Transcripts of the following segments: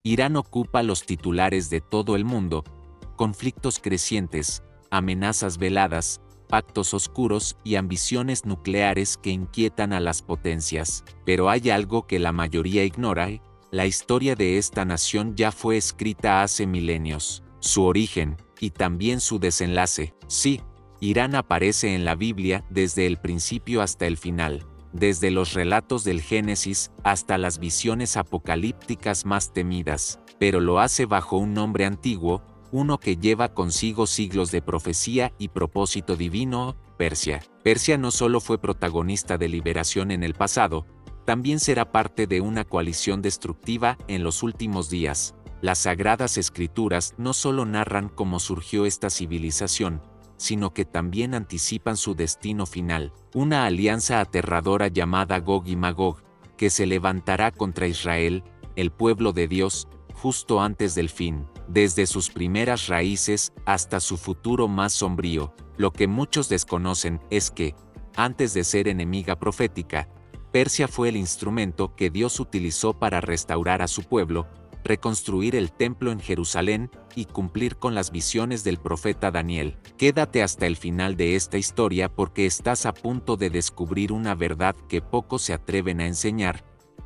Irán ocupa los titulares de todo el mundo, conflictos crecientes, amenazas veladas, pactos oscuros y ambiciones nucleares que inquietan a las potencias. Pero hay algo que la mayoría ignora: la historia de esta nación ya fue escrita hace milenios. Su origen, y también su desenlace. Sí, Irán aparece en la Biblia desde el principio hasta el final, desde los relatos del Génesis hasta las visiones apocalípticas más temidas, pero lo hace bajo un nombre antiguo, uno que lleva consigo siglos de profecía y propósito divino: Persia. Persia no solo fue protagonista de liberación en el pasado, también será parte de una coalición destructiva en los últimos días. Las Sagradas Escrituras no solo narran cómo surgió esta civilización, sino que también anticipan su destino final, una alianza aterradora llamada Gog y Magog, que se levantará contra Israel, el pueblo de Dios, justo antes del fin, desde sus primeras raíces hasta su futuro más sombrío. Lo que muchos desconocen es que, antes de ser enemiga profética, Persia fue el instrumento que Dios utilizó para restaurar a su pueblo, reconstruir el templo en Jerusalén y cumplir con las visiones del profeta Daniel. Quédate hasta el final de esta historia porque estás a punto de descubrir una verdad que pocos se atreven a enseñar: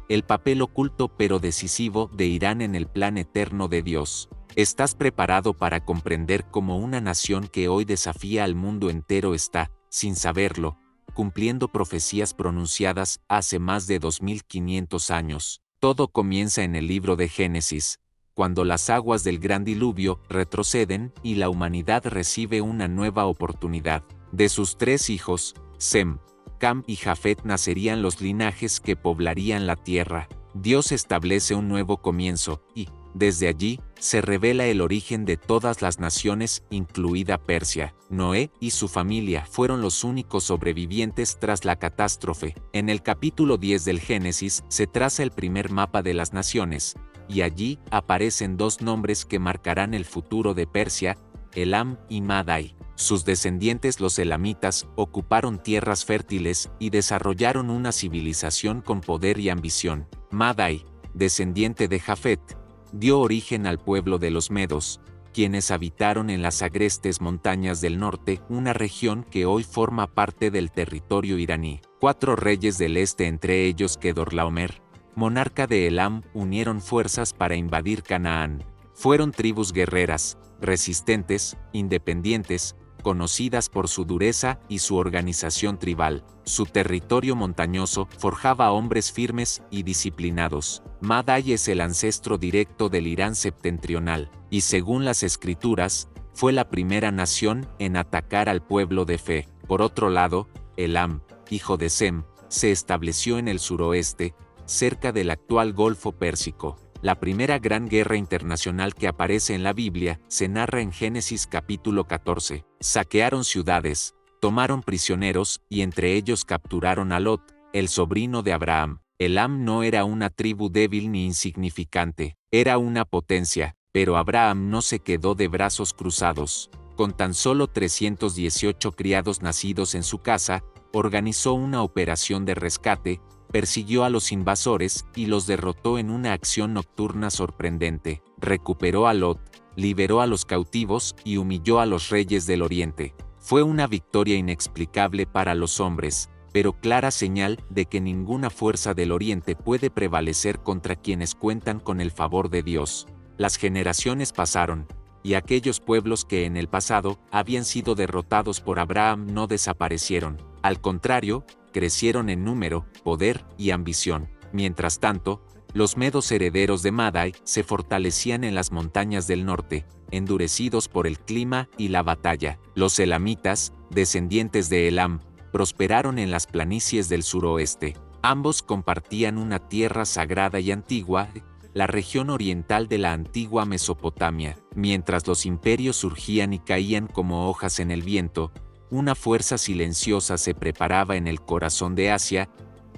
el papel oculto pero decisivo de Irán en el plan eterno de Dios. ¿Estás preparado para comprender cómo una nación que hoy desafía al mundo entero está, sin saberlo, cumpliendo profecías pronunciadas hace más de 2500 años? Todo comienza en el libro de Génesis, cuando las aguas del gran diluvio retroceden y la humanidad recibe una nueva oportunidad. De sus 3 hijos, Sem, Cam y Jafet, nacerían los linajes que poblarían la tierra. Dios establece un nuevo comienzo y, desde allí, se revela el origen de todas las naciones, incluida Persia. Noé y su familia fueron los únicos sobrevivientes tras la catástrofe. En el capítulo 10 del Génesis se traza el primer mapa de las naciones, y allí aparecen 2 nombres que marcarán el futuro de Persia: Elam y Madai. Sus descendientes, los elamitas, ocuparon tierras fértiles y desarrollaron una civilización con poder y ambición. Madai, descendiente de Jafet, dio origen al pueblo de los medos, quienes habitaron en las agrestes montañas del norte, una región que hoy forma parte del territorio iraní. 4 reyes del este, entre ellos Kedorlaomer, monarca de Elam, unieron fuerzas para invadir Canaán. Fueron tribus guerreras, resistentes, independientes, conocidas por su dureza y su organización tribal. Su territorio montañoso forjaba hombres firmes y disciplinados. Madai es el ancestro directo del Irán septentrional, y según las escrituras, fue la primera nación en atacar al pueblo de Fe. Por otro lado, Elam, hijo de Sem, se estableció en el suroeste, cerca del actual Golfo Pérsico. La primera gran guerra internacional que aparece en la Biblia se narra en Génesis capítulo 14. Saquearon ciudades, tomaron prisioneros y entre ellos capturaron a Lot, el sobrino de Abraham. Elam no era una tribu débil ni insignificante, era una potencia, pero Abraham no se quedó de brazos cruzados. Con tan solo 318 criados nacidos en su casa, organizó una operación de rescate, persiguió a los invasores y los derrotó en una acción nocturna sorprendente. Recuperó a Lot, liberó a los cautivos y humilló a los reyes del oriente. Fue una victoria inexplicable para los hombres, pero clara señal de que ninguna fuerza del oriente puede prevalecer contra quienes cuentan con el favor de Dios. Las generaciones pasaron, y aquellos pueblos que en el pasado habían sido derrotados por Abraham no desaparecieron. Al contrario, crecieron en número, poder y ambición. Mientras tanto, los medos herederos de Madai se fortalecían en las montañas del norte, endurecidos por el clima y la batalla. Los elamitas, descendientes de Elam, prosperaron en las planicies del suroeste. Ambos compartían una tierra sagrada y antigua, la región oriental de la antigua Mesopotamia. Mientras los imperios surgían y caían como hojas en el viento, una fuerza silenciosa se preparaba en el corazón de Asia,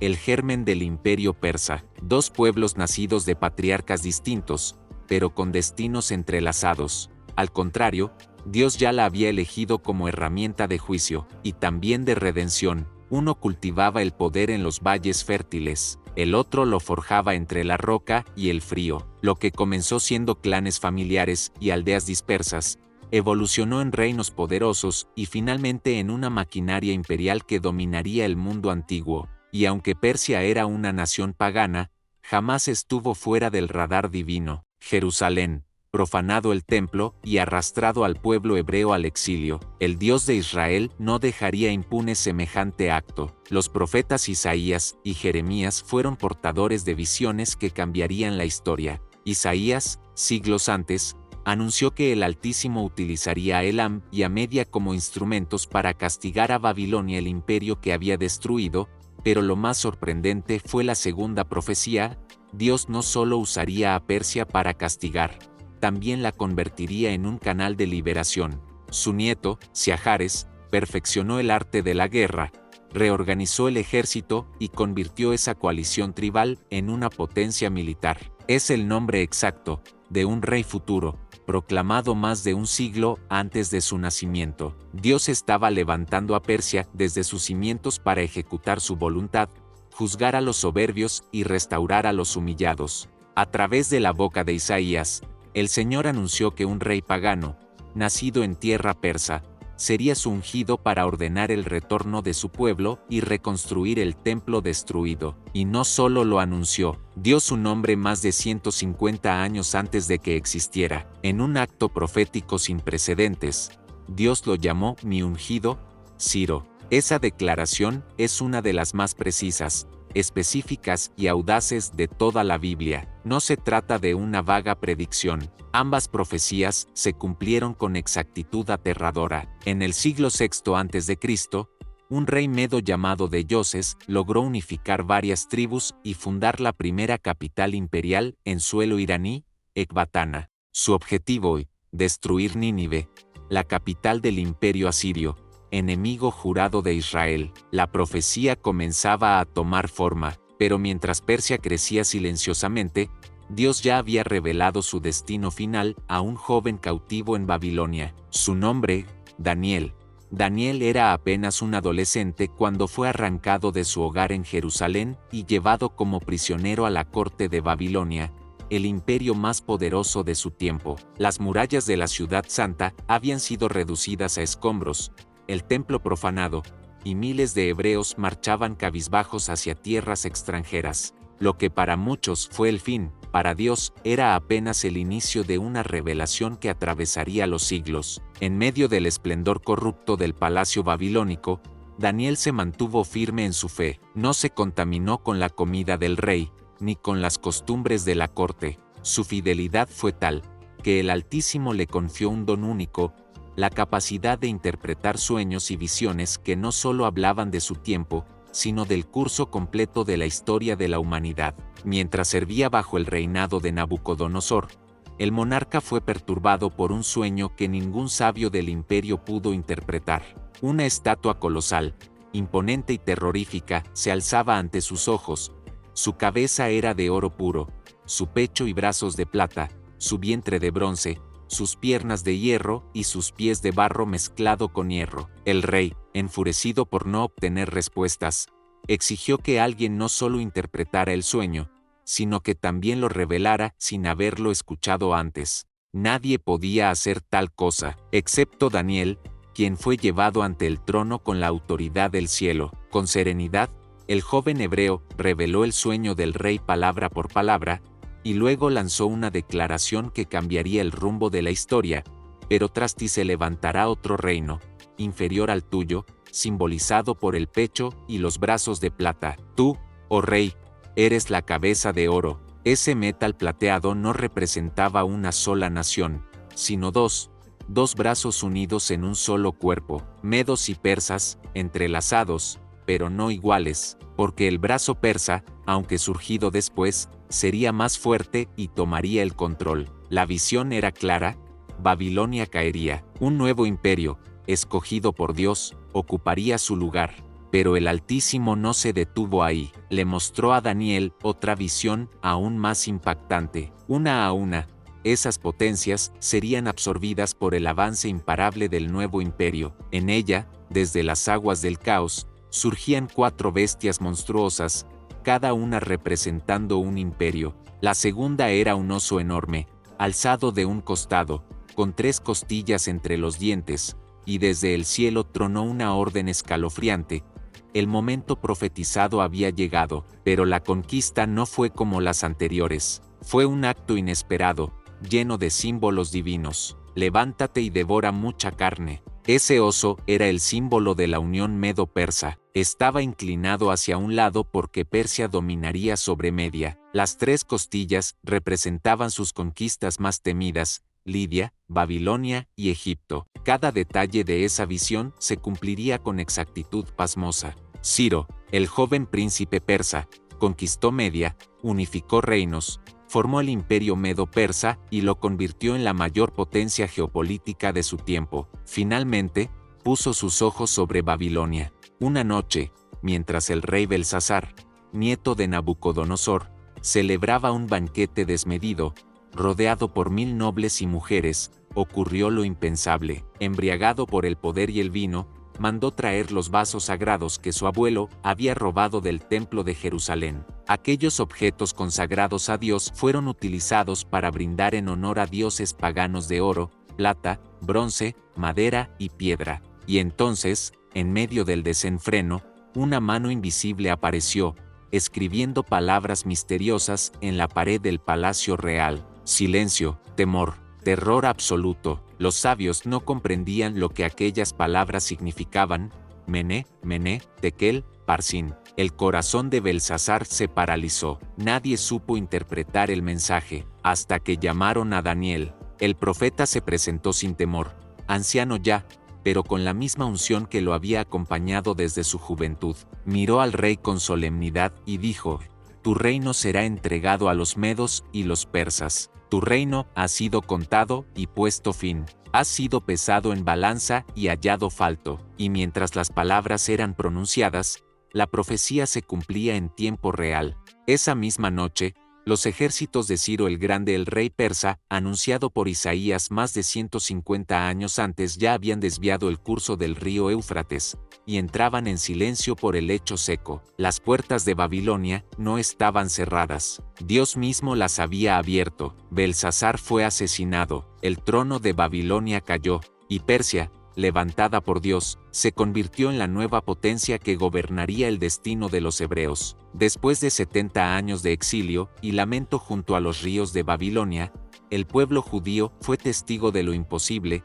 el germen del imperio persa. 2 pueblos nacidos de patriarcas distintos, pero con destinos entrelazados. Al contrario, Dios ya la había elegido como herramienta de juicio, y también de redención. Uno cultivaba el poder en los valles fértiles, el otro lo forjaba entre la roca y el frío. Lo que comenzó siendo clanes familiares y aldeas dispersas, evolucionó en reinos poderosos y finalmente en una maquinaria imperial que dominaría el mundo antiguo. Y aunque Persia era una nación pagana, jamás estuvo fuera del radar divino. Jerusalén, profanado el templo y arrastrado al pueblo hebreo al exilio, el Dios de Israel no dejaría impune semejante acto. Los profetas Isaías y Jeremías fueron portadores de visiones que cambiarían la historia. Isaías, siglos antes, anunció que el Altísimo utilizaría a Elam y a Media como instrumentos para castigar a Babilonia, el imperio que había destruido, pero lo más sorprendente fue la segunda profecía: Dios no solo usaría a Persia para castigar, también la convertiría en un canal de liberación. Su nieto, Siahares, perfeccionó el arte de la guerra, reorganizó el ejército y convirtió esa coalición tribal en una potencia militar. Es el nombre exacto de un rey futuro, proclamado más de un siglo antes de su nacimiento. Dios estaba levantando a Persia desde sus cimientos para ejecutar su voluntad, juzgar a los soberbios y restaurar a los humillados. A través de la boca de Isaías, el Señor anunció que un rey pagano, nacido en tierra persa, sería su ungido para ordenar el retorno de su pueblo y reconstruir el templo destruido. Y no solo lo anunció, dio su nombre más de 150 años antes de que existiera. En un acto profético sin precedentes, Dios lo llamó mi ungido, Ciro. Esa declaración es una de las más precisas, específicas y audaces de toda la Biblia. No se trata de una vaga predicción. Ambas profecías se cumplieron con exactitud aterradora. En el siglo VI a.C., un rey medo llamado Deyoses logró unificar varias tribus y fundar la primera capital imperial en suelo iraní, Ecbatana. Su objetivo: destruir Nínive, la capital del imperio asirio, enemigo jurado de Israel. La profecía comenzaba a tomar forma, pero mientras Persia crecía silenciosamente, Dios ya había revelado su destino final a un joven cautivo en Babilonia. Su nombre, Daniel. Daniel era apenas un adolescente cuando fue arrancado de su hogar en Jerusalén y llevado como prisionero a la corte de Babilonia, el imperio más poderoso de su tiempo. Las murallas de la ciudad santa habían sido reducidas a escombros, el templo profanado, y miles de hebreos marchaban cabizbajos hacia tierras extranjeras. Lo que para muchos fue el fin, para Dios era apenas el inicio de una revelación que atravesaría los siglos. En medio del esplendor corrupto del palacio babilónico, Daniel se mantuvo firme en su fe. No se contaminó con la comida del rey, ni con las costumbres de la corte. Su fidelidad fue tal, que el Altísimo le confió un don único: la capacidad de interpretar sueños y visiones que no solo hablaban de su tiempo, sino del curso completo de la historia de la humanidad. Mientras servía bajo el reinado de Nabucodonosor, el monarca fue perturbado por un sueño que ningún sabio del imperio pudo interpretar. Una estatua colosal, imponente y terrorífica, se alzaba ante sus ojos. Su cabeza era de oro puro, su pecho y brazos de plata, su vientre de bronce, sus piernas de hierro y sus pies de barro mezclado con hierro. El rey, enfurecido por no obtener respuestas, exigió que alguien no solo interpretara el sueño, sino que también lo revelara sin haberlo escuchado antes. Nadie podía hacer tal cosa, excepto Daniel, quien fue llevado ante el trono con la autoridad del cielo. Con serenidad, el joven hebreo reveló el sueño del rey palabra por palabra, y luego lanzó una declaración que cambiaría el rumbo de la historia. Pero tras ti se levantará otro reino, inferior al tuyo, simbolizado por el pecho y los brazos de plata. Tú, oh rey, eres la cabeza de oro. Ese metal plateado no representaba una sola nación, sino dos brazos unidos en un solo cuerpo, medos y persas, entrelazados, pero no iguales, porque el brazo persa, aunque surgido después, sería más fuerte y tomaría el control. La visión era clara: Babilonia caería, un nuevo imperio, escogido por Dios, ocuparía su lugar. Pero el Altísimo no se detuvo ahí. Le mostró a Daniel otra visión aún más impactante. Una a una, esas potencias serían absorbidas por el avance imparable del nuevo imperio. En ella, desde las aguas del caos, surgían 4 bestias monstruosas, cada una representando un imperio. La segunda era un oso enorme, alzado de un costado, con 3 costillas entre los dientes, y desde el cielo tronó una orden escalofriante. El momento profetizado había llegado, pero la conquista no fue como las anteriores. Fue un acto inesperado, lleno de símbolos divinos. Levántate y devora mucha carne. Ese oso era el símbolo de la unión medo-persa. Estaba inclinado hacia un lado porque Persia dominaría sobre Media. Las 3 costillas representaban sus conquistas más temidas: Lidia, Babilonia y Egipto. Cada detalle de esa visión se cumpliría con exactitud pasmosa. Ciro, el joven príncipe persa, conquistó Media, unificó reinos, formó el imperio medo-persa y lo convirtió en la mayor potencia geopolítica de su tiempo. Finalmente, puso sus ojos sobre Babilonia. Una noche, mientras el rey Belsasar, nieto de Nabucodonosor, celebraba un banquete desmedido, rodeado por 1000 nobles y mujeres, ocurrió lo impensable. Embriagado por el poder y el vino, mandó traer los vasos sagrados que su abuelo había robado del templo de Jerusalén. Aquellos objetos consagrados a Dios fueron utilizados para brindar en honor a dioses paganos de oro, plata, bronce, madera y piedra. Y entonces, en medio del desenfreno, una mano invisible apareció, escribiendo palabras misteriosas en la pared del palacio real. Silencio, temor, terror absoluto. Los sabios no comprendían lo que aquellas palabras significaban. Mené, Mené, Tekel, Parsin. El corazón de Belsasar se paralizó. Nadie supo interpretar el mensaje, hasta que llamaron a Daniel. El profeta se presentó sin temor, anciano ya, pero con la misma unción que lo había acompañado desde su juventud. Miró al rey con solemnidad y dijo: tu reino será entregado a los medos y los persas. Tu reino ha sido contado y puesto fin. Has sido pesado en balanza y hallado falto. Y mientras las palabras eran pronunciadas, la profecía se cumplía en tiempo real. Esa misma noche, los ejércitos de Ciro el Grande, el rey persa, anunciado por Isaías más de 150 años antes, ya habían desviado el curso del río Éufrates, y entraban en silencio por el lecho seco. Las puertas de Babilonia no estaban cerradas. Dios mismo las había abierto. Belsasar fue asesinado, el trono de Babilonia cayó, y Persia, levantada por Dios, se convirtió en la nueva potencia que gobernaría el destino de los hebreos. Después de 70 años de exilio y lamento junto a los ríos de Babilonia, el pueblo judío fue testigo de lo imposible.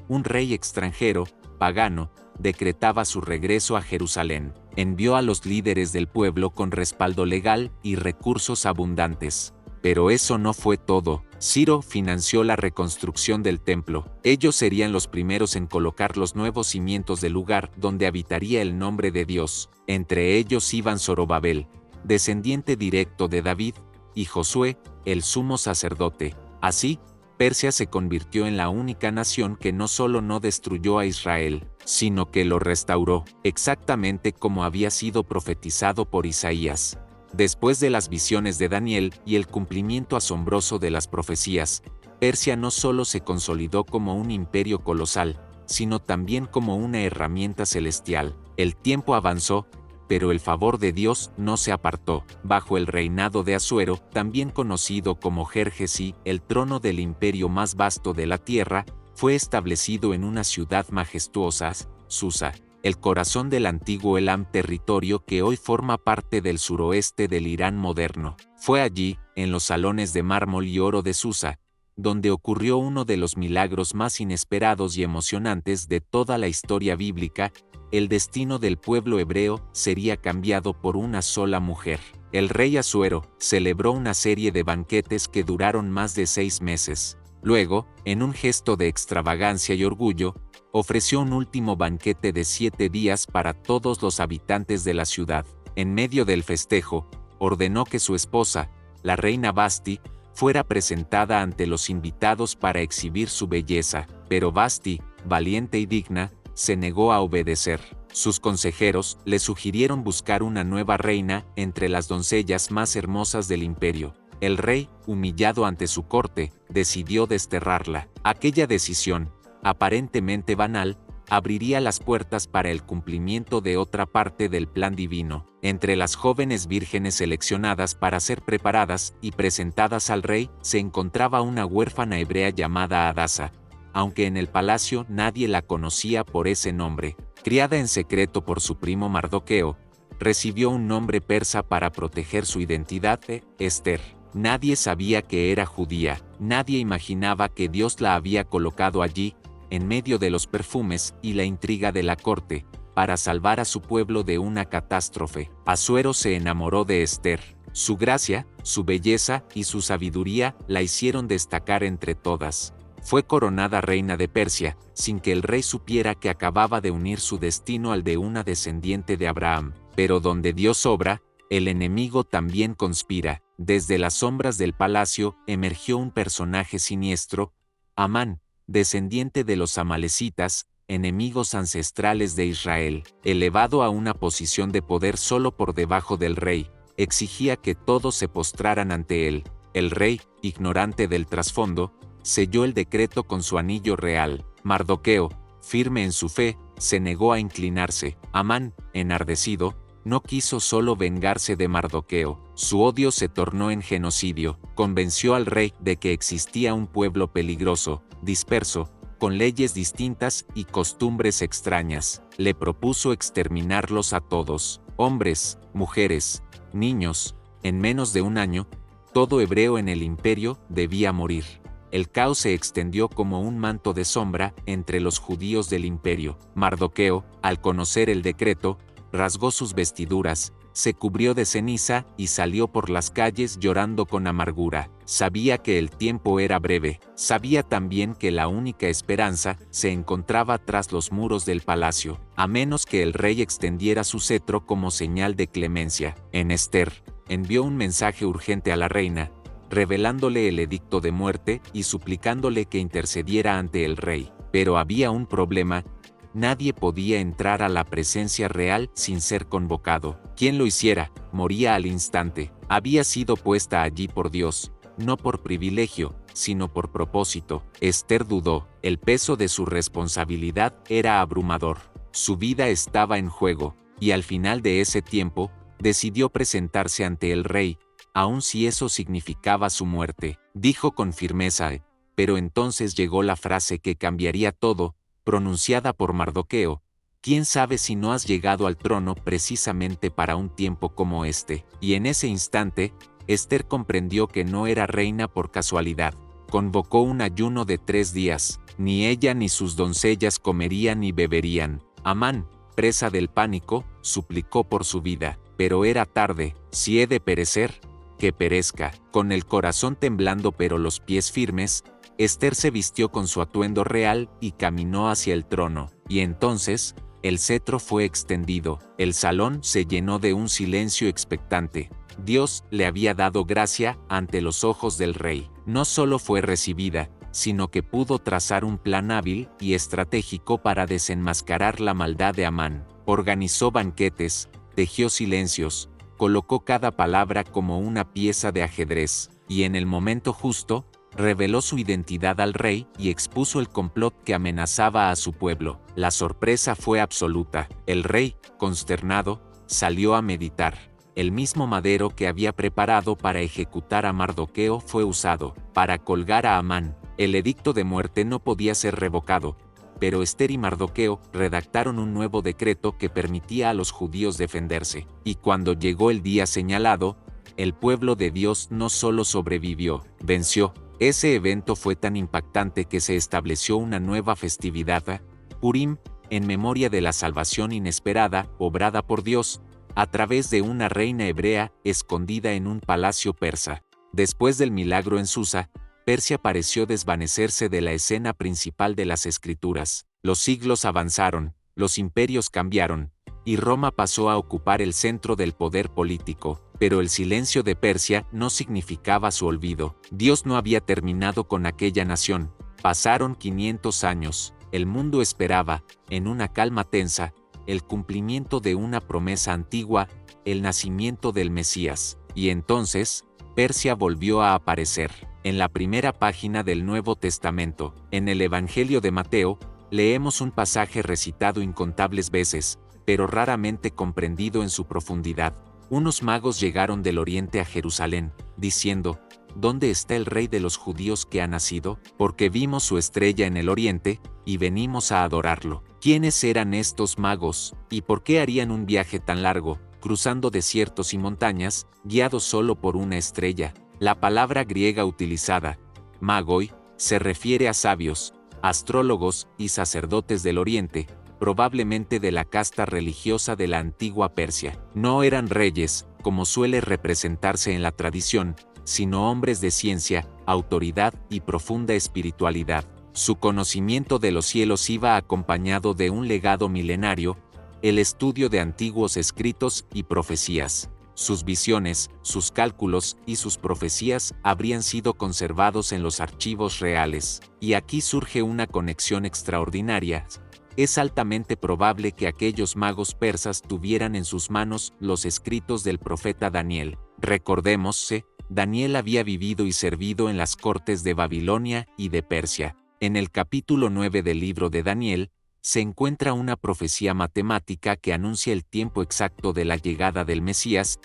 Un rey extranjero, pagano, decretaba su regreso a Jerusalén. Envió a los líderes del pueblo con respaldo legal y recursos abundantes. Pero eso no fue todo. Ciro financió la reconstrucción del templo. Ellos serían los primeros en colocar los nuevos cimientos del lugar donde habitaría el nombre de Dios. Entre ellos iban Zorobabel, descendiente directo de David, y Josué, el sumo sacerdote. Así, Persia se convirtió en la única nación que no solo no destruyó a Israel, sino que lo restauró, exactamente como había sido profetizado por Isaías. Después de las visiones de Daniel y el cumplimiento asombroso de las profecías, Persia no solo se consolidó como un imperio colosal, sino también como una herramienta celestial. El tiempo avanzó, pero el favor de Dios no se apartó. Bajo el reinado de Asuero, también conocido como Jerjes, el trono del imperio más vasto de la tierra, fue establecido en una ciudad majestuosa, Susa, el corazón del antiguo Elam, territorio que hoy forma parte del suroeste del Irán moderno. Fue allí, en los salones de mármol y oro de Susa, donde ocurrió uno de los milagros más inesperados y emocionantes de toda la historia bíblica. El destino del pueblo hebreo sería cambiado por una sola mujer. El rey Asuero celebró una serie de banquetes que duraron más de 6 meses. Luego, en un gesto de extravagancia y orgullo, ofreció un último banquete de 7 días para todos los habitantes de la ciudad. En medio del festejo, ordenó que su esposa, la reina Vasti, fuera presentada ante los invitados para exhibir su belleza, pero Vasti, valiente y digna, se negó a obedecer. Sus consejeros le sugirieron buscar una nueva reina entre las doncellas más hermosas del imperio. El rey, humillado ante su corte, decidió desterrarla. Aquella decisión, aparentemente banal, abriría las puertas para el cumplimiento de otra parte del plan divino. Entre las jóvenes vírgenes seleccionadas para ser preparadas y presentadas al rey, se encontraba una huérfana hebrea llamada Hadasa, aunque en el palacio nadie la conocía por ese nombre. Criada en secreto por su primo Mardoqueo, recibió un nombre persa para proteger su identidad de Esther. Nadie sabía que era judía, nadie imaginaba que Dios la había colocado allí, en medio de los perfumes y la intriga de la corte, para salvar a su pueblo de una catástrofe. Asuero se enamoró de Esther. Su gracia, su belleza y su sabiduría la hicieron destacar entre todas. Fue coronada reina de Persia, sin que el rey supiera que acababa de unir su destino al de una descendiente de Abraham. Pero donde Dios obra, el enemigo también conspira. Desde las sombras del palacio emergió un personaje siniestro, Amán, descendiente de los amalecitas, enemigos ancestrales de Israel. Elevado a una posición de poder solo por debajo del rey, exigía que todos se postraran ante él. El rey, ignorante del trasfondo, selló el decreto con su anillo real. Mardoqueo, firme en su fe, se negó a inclinarse. Amán, enardecido, no quiso solo vengarse de Mardoqueo, su odio se tornó en genocidio. Convenció al rey de que existía un pueblo peligroso, disperso, con leyes distintas y costumbres extrañas. Le propuso exterminarlos a todos, hombres, mujeres, niños. En menos de un año, todo hebreo en el imperio debía morir. El caos se extendió como un manto de sombra entre los judíos del imperio. Mardoqueo, al conocer el decreto, rasgó sus vestiduras, se cubrió de ceniza y salió por las calles llorando con amargura. Sabía que el tiempo era breve, sabía también que la única esperanza se encontraba tras los muros del palacio, a menos que el rey extendiera su cetro como señal de clemencia. En Esther, envió un mensaje urgente a la reina, revelándole el edicto de muerte y suplicándole que intercediera ante el rey. Pero había un problema. Nadie podía entrar a la presencia real sin ser convocado. Quien lo hiciera, moría al instante. Había sido puesta allí por Dios, no por privilegio, sino por propósito. Esther dudó. El peso de su responsabilidad era abrumador. Su vida estaba en juego, y al final de ese tiempo, decidió presentarse ante el rey, aun si eso significaba su muerte. Dijo con firmeza, pero entonces llegó la frase que cambiaría todo, pronunciada por Mardoqueo: ¿quién sabe si no has llegado al trono precisamente para un tiempo como este? Y en ese instante, Esther comprendió que no era reina por casualidad. Convocó un ayuno de 3 días. Ni ella ni sus doncellas comerían ni beberían. Amán, presa del pánico, suplicó por su vida. Pero era tarde. Si he de perecer, que perezca. Con el corazón temblando pero los pies firmes, Esther se vistió con su atuendo real y caminó hacia el trono. Y entonces, el cetro fue extendido. El salón se llenó de un silencio expectante. Dios le había dado gracia ante los ojos del rey. No solo fue recibida, sino que pudo trazar un plan hábil y estratégico para desenmascarar la maldad de Amán. Organizó banquetes, tejió silencios, colocó cada palabra como una pieza de ajedrez, y en el momento justo, reveló su identidad al rey y expuso el complot que amenazaba a su pueblo. La sorpresa fue absoluta. El rey, consternado, salió a meditar. El mismo madero que había preparado para ejecutar a Mardoqueo fue usado para colgar a Amán. El edicto de muerte no podía ser revocado, pero Esther y Mardoqueo redactaron un nuevo decreto que permitía a los judíos defenderse. Y cuando llegó el día señalado, el pueblo de Dios no solo sobrevivió, venció. Ese evento fue tan impactante que se estableció una nueva festividad, Purim, en memoria de la salvación inesperada, obrada por Dios, a través de una reina hebrea escondida en un palacio persa. Después del milagro en Susa, Persia pareció desvanecerse de la escena principal de las escrituras. Los siglos avanzaron, los imperios cambiaron, y Roma pasó a ocupar el centro del poder político. Pero el silencio de Persia no significaba su olvido. Dios no había terminado con aquella nación. Pasaron 500 años. El mundo esperaba, en una calma tensa, el cumplimiento de una promesa antigua, el nacimiento del Mesías. Y entonces, Persia volvió a aparecer. En la primera página del Nuevo Testamento, en el Evangelio de Mateo, Leemos un pasaje recitado incontables veces, pero raramente comprendido en su profundidad. Unos magos llegaron del oriente a Jerusalén, diciendo: ¿Dónde está el rey de los judíos que ha nacido? Porque vimos su estrella en el oriente, y venimos a adorarlo. ¿Quiénes eran estos magos, y por qué harían un viaje tan largo, cruzando desiertos y montañas, guiados solo por una estrella? La palabra griega utilizada, magoi, se refiere a sabios, astrólogos y sacerdotes del oriente, probablemente de la casta religiosa de la antigua Persia. No eran reyes, como suele representarse en la tradición, sino hombres de ciencia, autoridad y profunda espiritualidad. Su conocimiento de los cielos iba acompañado de un legado milenario, el estudio de antiguos escritos y profecías. Sus visiones, sus cálculos y sus profecías habrían sido conservados en los archivos reales. Y aquí surge una conexión extraordinaria. Es altamente probable que aquellos magos persas tuvieran en sus manos los escritos del profeta Daniel. Recordémosse, Daniel había vivido y servido en las cortes de Babilonia y de Persia. En el capítulo 9 del libro de Daniel, se encuentra una profecía matemática que anuncia el tiempo exacto de la llegada del Mesías,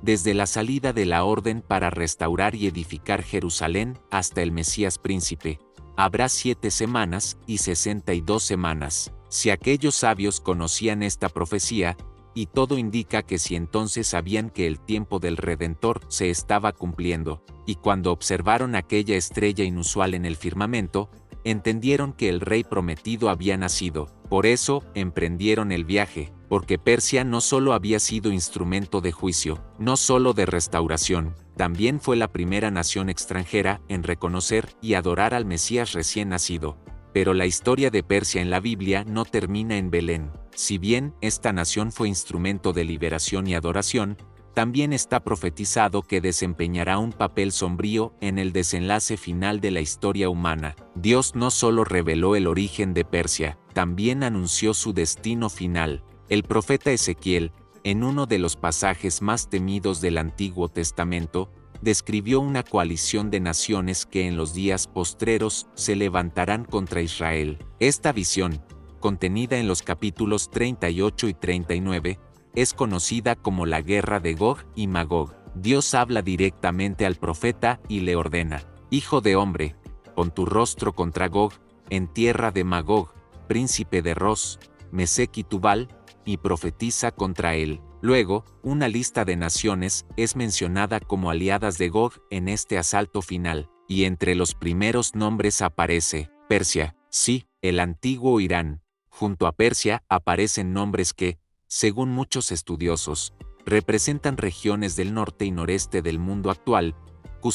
desde la salida de la orden para restaurar y edificar Jerusalén hasta el Mesías príncipe. Habrá 7 semanas y 62 semanas. Si aquellos sabios conocían esta profecía, y todo indica que si entonces sabían que el tiempo del Redentor se estaba cumpliendo, y cuando observaron aquella estrella inusual en el firmamento, entendieron que el rey prometido había nacido. Por eso, emprendieron el viaje, porque Persia no solo había sido instrumento de juicio, no solo de restauración, también fue la primera nación extranjera en reconocer y adorar al Mesías recién nacido. Pero la historia de Persia en la Biblia no termina en Belén. Si bien esta nación fue instrumento de liberación y adoración, también está profetizado que desempeñará un papel sombrío en el desenlace final de la historia humana. Dios no solo reveló el origen de Persia, también anunció su destino final. El profeta Ezequiel, en uno de los pasajes más temidos del Antiguo Testamento, describió una coalición de naciones que en los días postreros se levantarán contra Israel. Esta visión, contenida en los capítulos 38 y 39, es conocida como la guerra de Gog y Magog. Dios habla directamente al profeta y le ordena: Hijo de hombre, pon tu rostro contra Gog, en tierra de Magog, príncipe de Ros, Mesec y Tubal, y profetiza contra él. Luego, una lista de naciones es mencionada como aliadas de Gog en este asalto final, y entre los primeros nombres aparece Persia, sí, el antiguo Irán. Junto a Persia aparecen nombres que, según muchos estudiosos, representan regiones del norte y noreste del mundo actual,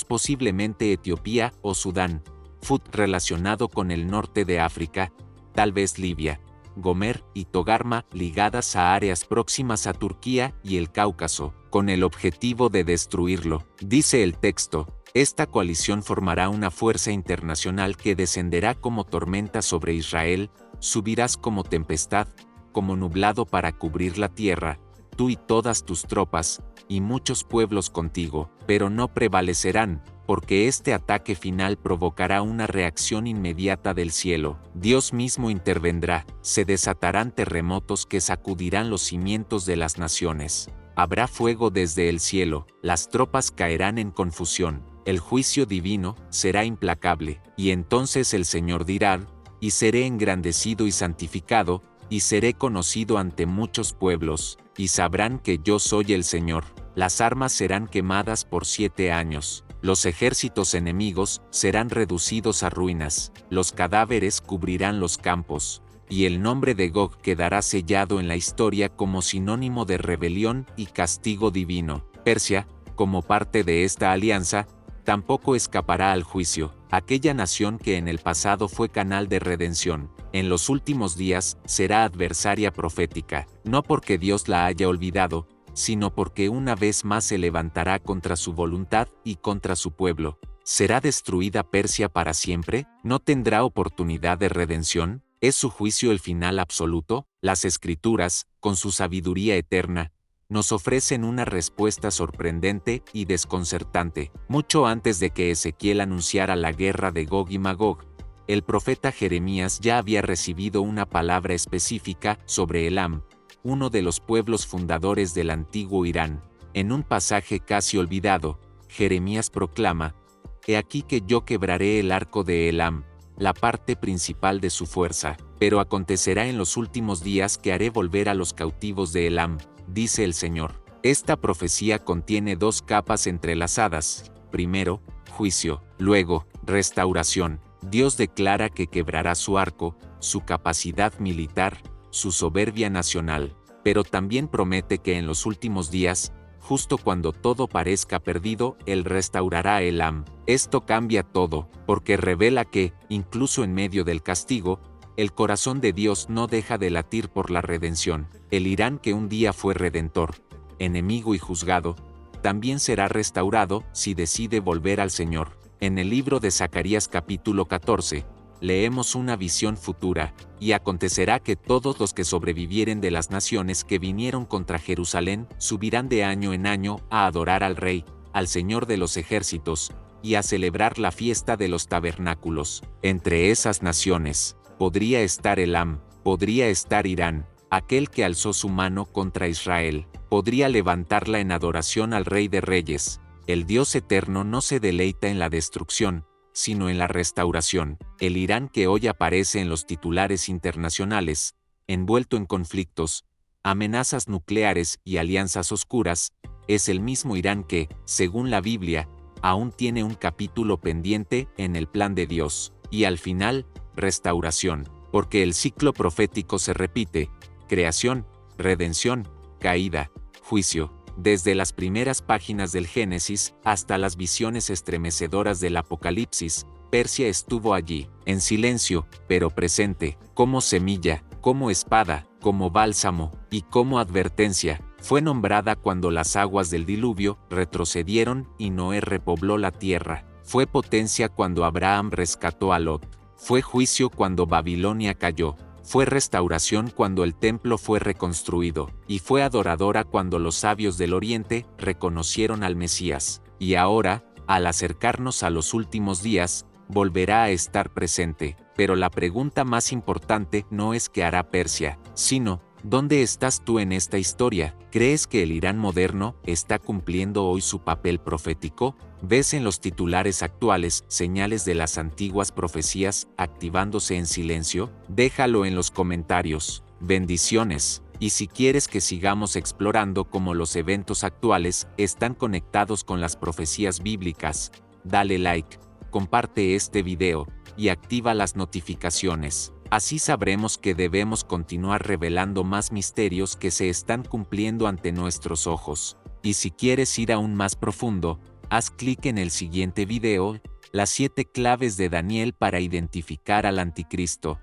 posiblemente Etiopía o Sudán, Fut relacionado con el norte de África, tal vez Libia, Gomer y Togarma ligadas a áreas próximas a Turquía y el Cáucaso, con el objetivo de destruirlo. Dice el texto: esta coalición formará una fuerza internacional que descenderá como tormenta sobre Israel, subirás como tempestad, como nublado para cubrir la tierra, tú y todas tus tropas, y muchos pueblos contigo, pero no prevalecerán, porque este ataque final provocará una reacción inmediata del cielo. Dios mismo intervendrá, se desatarán terremotos que sacudirán los cimientos de las naciones. Habrá fuego desde el cielo, las tropas caerán en confusión, el juicio divino será implacable, y entonces el Señor dirá: y seré engrandecido y santificado, y seré conocido ante muchos pueblos, y sabrán que yo soy el Señor. Las armas serán quemadas por 7 años. Los ejércitos enemigos serán reducidos a ruinas, los cadáveres cubrirán los campos, y el nombre de Gog quedará sellado en la historia como sinónimo de rebelión y castigo divino. Persia, como parte de esta alianza, tampoco escapará al juicio. Aquella nación que en el pasado fue canal de redención, en los últimos días será adversaria profética, no porque Dios la haya olvidado, sino porque una vez más se levantará contra su voluntad y contra su pueblo. ¿Será destruida Persia para siempre? ¿No tendrá oportunidad de redención? ¿Es su juicio el final absoluto? Las Escrituras, con su sabiduría eterna, nos ofrecen una respuesta sorprendente y desconcertante. Mucho antes de que Ezequiel anunciara la guerra de Gog y Magog, El profeta Jeremías ya había recibido una palabra específica sobre Elam, uno de los pueblos fundadores del antiguo Irán. En un pasaje casi olvidado, Jeremías proclama: «He aquí que yo quebraré el arco de Elam, la parte principal de su fuerza, pero acontecerá en los últimos días que haré volver a los cautivos de Elam, dice el Señor». Esta profecía contiene dos capas entrelazadas: primero, juicio; luego, restauración. Dios declara que quebrará su arco, su capacidad militar, su soberbia nacional, pero también promete que en los últimos días, justo cuando todo parezca perdido, Él restaurará a Elam. Esto cambia todo, porque revela que, incluso en medio del castigo, el corazón de Dios no deja de latir por la redención. El Irán que un día fue redentor, enemigo y juzgado, también será restaurado si decide volver al Señor. En el libro de Zacarías capítulo 14, leemos una visión futura: «Y acontecerá que todos los que sobrevivieren de las naciones que vinieron contra Jerusalén subirán de año en año a adorar al Rey, al Señor de los ejércitos, y a celebrar la fiesta de los tabernáculos». Entre esas naciones, podría estar Elam, podría estar Irán, aquel que alzó su mano contra Israel, podría levantarla en adoración al Rey de Reyes. El Dios eterno no se deleita en la destrucción, sino en la restauración. El Irán que hoy aparece en los titulares internacionales, envuelto en conflictos, amenazas nucleares y alianzas oscuras, es el mismo Irán que, según la Biblia, aún tiene un capítulo pendiente en el plan de Dios. Y al final, restauración, porque el ciclo profético se repite: creación, redención, caída, juicio. Desde las primeras páginas del Génesis hasta las visiones estremecedoras del Apocalipsis, Persia estuvo allí, en silencio, pero presente, como semilla, como espada, como bálsamo, y como advertencia. Fue nombrada cuando las aguas del diluvio retrocedieron y Noé repobló la tierra. Fue potencia cuando Abraham rescató a Lot. Fue juicio cuando Babilonia cayó. Fue restauración cuando el templo fue reconstruido, y fue adoradora cuando los sabios del Oriente reconocieron al Mesías. Y ahora, al acercarnos a los últimos días, volverá a estar presente. Pero la pregunta más importante no es qué hará Persia, sino, ¿dónde estás tú en esta historia? ¿Crees que el Irán moderno está cumpliendo hoy su papel profético? ¿Ves en los titulares actuales señales de las antiguas profecías activándose en silencio? Déjalo en los comentarios. Bendiciones. Y si quieres que sigamos explorando cómo los eventos actuales están conectados con las profecías bíblicas, dale like, comparte este video y activa las notificaciones. Así sabremos que debemos continuar revelando más misterios que se están cumpliendo ante nuestros ojos. Y si quieres ir aún más profundo, haz clic en el siguiente video: las 7 claves de Daniel para identificar al anticristo.